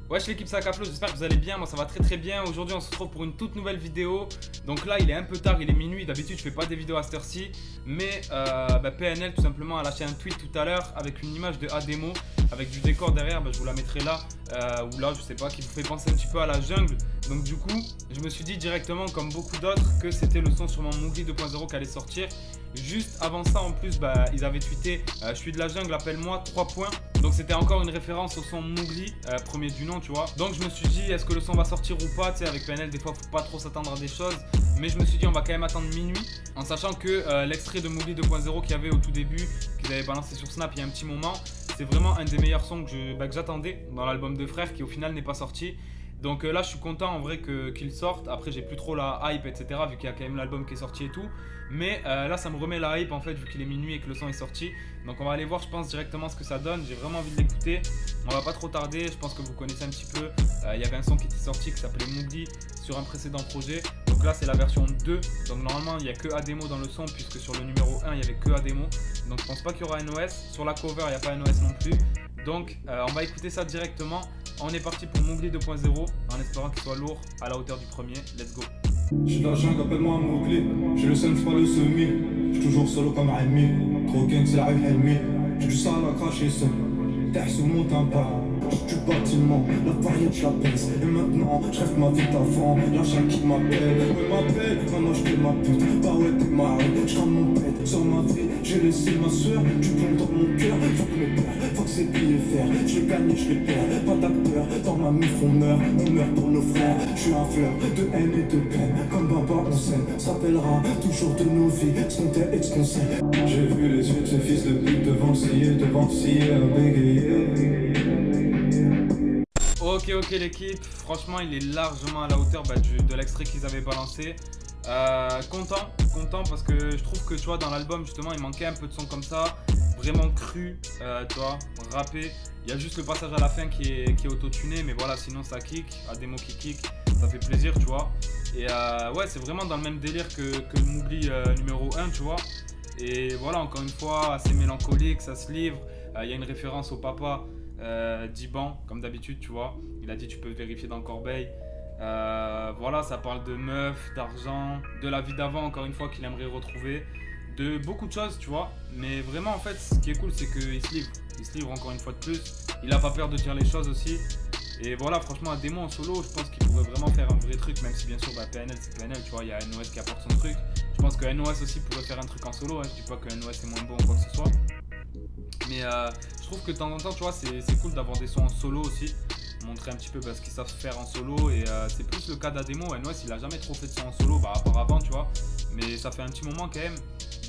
Wesh l'équipe Sakaflo, j'espère que vous allez bien, moi ça va très bien. Aujourd'hui on se retrouve pour une toute nouvelle vidéo. Donc là il est un peu tard, il est minuit, d'habitude je fais pas des vidéos à cette heure-ci. Mais PNL tout simplement a lâché un tweet tout à l'heure avec une image de Ademo, avec du décor derrière, je vous la mettrai là, ou là je sais pas, qui vous fait penser un petit peu à la jungle. Donc du coup je me suis dit directement comme beaucoup d'autres que c'était le son sur mon Mowgli 2.0 qui allait sortir. Juste avant ça en plus ils avaient tweeté je suis de la jungle, appelle-moi 3 points. Donc c'était encore une référence au son Mowgli, premier du nom tu vois. Donc je me suis dit est-ce que le son va sortir ou pas, tu sais avec PNL des fois faut pas trop s'attendre à des choses. Mais je me suis dit on va quand même attendre minuit, en sachant que l'extrait de Mowgli 2.0 qu'il y avait au tout début, qu'ils avaient balancé sur Snap il y a un petit moment, c'est vraiment un des meilleurs sons que j'attendais dans l'album de Frères qui au final n'est pas sorti. Donc là je suis content en vrai qu'il sorte. Après j'ai plus trop la hype etc vu qu'il y a quand même l'album qui est sorti et tout. Mais là ça me remet la hype en fait vu qu'il est minuit et que le son est sorti. Donc on va aller voir je pense directement ce que ça donne. J'ai vraiment envie de l'écouter. On va pas trop tarder, je pense que vous connaissez un petit peu. Il y avait un son qui était sorti qui s'appelait Mowgli sur un précédent projet. Donc là c'est la version 2. Donc normalement il n'y a que Ademo dans le son puisque sur le numéro 1 il n'y avait que Ademo. Donc je pense pas qu'il y aura NOS. Sur la cover il n'y a pas NOS non plus. Donc on va écouter ça directement. On est parti pour Mowgli 2.0 en espérant qu'il soit lourd à la hauteur du premier. Let's go. J'suis de la jungle, appelle-moi Mowgli. J'ai le seum, pas le semi. J'suis toujours solo comme Rémi. Trop gang, c'est la rue Helmi. J'ai du sale à cracher seul. Terre sous mon tympan. J'suis du bâtiment, la variante j'la pèse. Et maintenant, j'rêve ma vie d'avant. L'argent qui m'appelle, ouais m'appelle. Maman j'étais ma pute, bah ouais t'es marré. J'crame mon pète sur ma vie. J'ai laissé ma soeur, du plomb dans mon cœur. Faut que mes peurs, faut que ces billets faire. J'l'ai gagné, j'les perds. Pas d'acteur, dans ma mif on meurt pour nos frères. J'suis un fleur de haine et de peine. Comme Baba on s'aime, s'appellera toujours de nos vies. Ce qu'on t'est et ce qu'on sait. J'ai vu les yeux de ce fils de pute devant le scier, bégayer. Ok l'équipe, franchement il est largement à la hauteur de l'extrait qu'ils avaient balancé. Content parce que je trouve que tu vois dans l'album justement il manquait un peu de son comme ça, vraiment cru, tu vois, rappé. Il y a juste le passage à la fin qui est auto-tuné, mais voilà sinon ça kick, à des mots qui kick, ça fait plaisir tu vois. Et ouais c'est vraiment dans le même délire que le Mowgli numéro 1 tu vois. Et voilà encore une fois assez mélancolique, ça se livre, il y a une référence au papa d'Iban comme d'habitude tu vois. Il a dit tu peux vérifier dans Corbeil. Voilà ça parle de meufs, d'argent, de la vie d'avant encore une fois qu'il aimerait retrouver, de beaucoup de choses tu vois. Mais vraiment en fait ce qui est cool c'est qu'il se livre encore une fois de plus. Il a pas peur de dire les choses aussi. Et voilà franchement un démo en solo je pense qu'il pourrait vraiment faire un vrai truc. Même si bien sûr PNL c'est PNL tu vois, il y a NOS qui apporte son truc. Je pense que NOS aussi pourrait faire un truc en solo, hein. Je dis pas que NOS est moins bon ou quoi que ce soit. Mais je trouve que de temps en temps tu vois c'est cool d'avoir des sons en solo aussi, montrer un petit peu ce qu'ils savent faire en solo. Et c'est plus le cas d'Ademo. NOS il a jamais trop fait de son en solo auparavant tu vois, mais ça fait un petit moment quand même.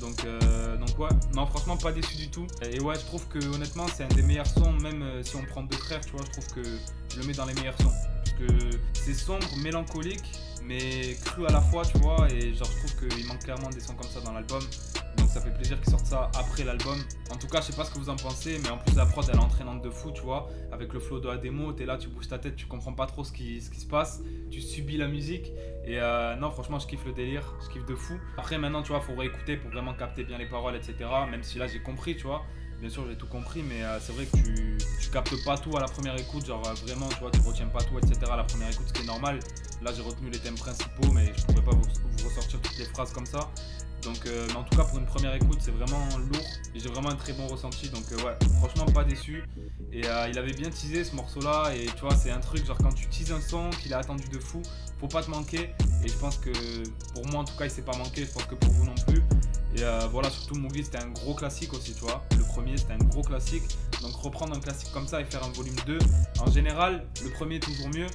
Donc ouais, non franchement pas déçu du tout. Et ouais je trouve que honnêtement c'est un des meilleurs sons. Même si on prend deux frères tu vois, je trouve que je le mets dans les meilleurs sons. Parce que c'est sombre, mélancolique mais cru à la fois tu vois. Et genre je trouve qu'il manque clairement des sons comme ça dans l'album. Donc ça fait plaisir qu'ils sortent ça après l'album. En tout cas je sais pas ce que vous en pensez, mais en plus la prod elle est entraînante de fou tu vois. Avec le flow de Ademo, t'es là, tu bouges ta tête, tu comprends pas trop ce qui se passe, tu subis la musique. Et non franchement je kiffe le délire, je kiffe de fou. Après maintenant tu vois faut réécouter pour vraiment capter bien les paroles etc. Même si là j'ai compris tu vois. Bien sûr j'ai tout compris, mais c'est vrai que tu captes pas tout à la première écoute. Genre vraiment tu vois tu retiens pas tout etc. à la première écoute, ce qui est normal. Là j'ai retenu les thèmes principaux mais je pourrais pas vous ressortir toutes les phrases comme ça. Donc mais en tout cas pour une première écoute c'est vraiment lourd et j'ai vraiment un très bon ressenti. Donc ouais franchement pas déçu. Et il avait bien teasé ce morceau là. Et tu vois c'est un truc genre quand tu teases un son qu'il a attendu de fou, faut pas te manquer. Et je pense que pour moi en tout cas il s'est pas manqué, je pense que pour vous non plus. Et voilà surtout Mowgli c'était un gros classique aussi tu vois. Le premier c'était un gros classique. Donc reprendre un classique comme ça et faire un volume 2, en général le premier est toujours mieux.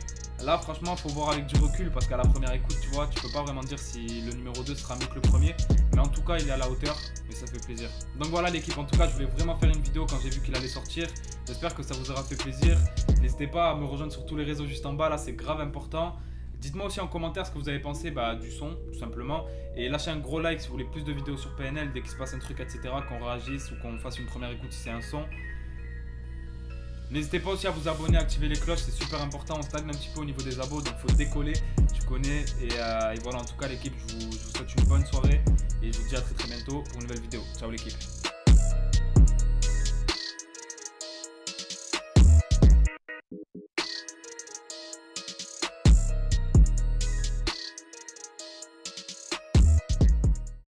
Là franchement faut voir avec du recul parce qu'à la première écoute tu vois tu peux pas vraiment dire si le numéro 2 sera mieux que le premier. Mais en tout cas il est à la hauteur et ça fait plaisir. Donc voilà l'équipe, en tout cas je voulais vraiment faire une vidéo quand j'ai vu qu'il allait sortir. J'espère que ça vous aura fait plaisir. N'hésitez pas à me rejoindre sur tous les réseaux juste en bas, là c'est grave important. Dites-moi aussi en commentaire ce que vous avez pensé du son tout simplement. Et lâchez un gros like si vous voulez plus de vidéos sur PNL dès qu'il se passe un truc etc. Qu'on réagisse ou qu'on fasse une première écoute si c'est un son. N'hésitez pas aussi à vous abonner, à activer les cloches, c'est super important. On stagne un petit peu au niveau des abos, donc faut décoller, tu connais. Et voilà, en tout cas l'équipe, je vous souhaite une bonne soirée. Et je vous dis à très bientôt pour une nouvelle vidéo. Ciao l'équipe.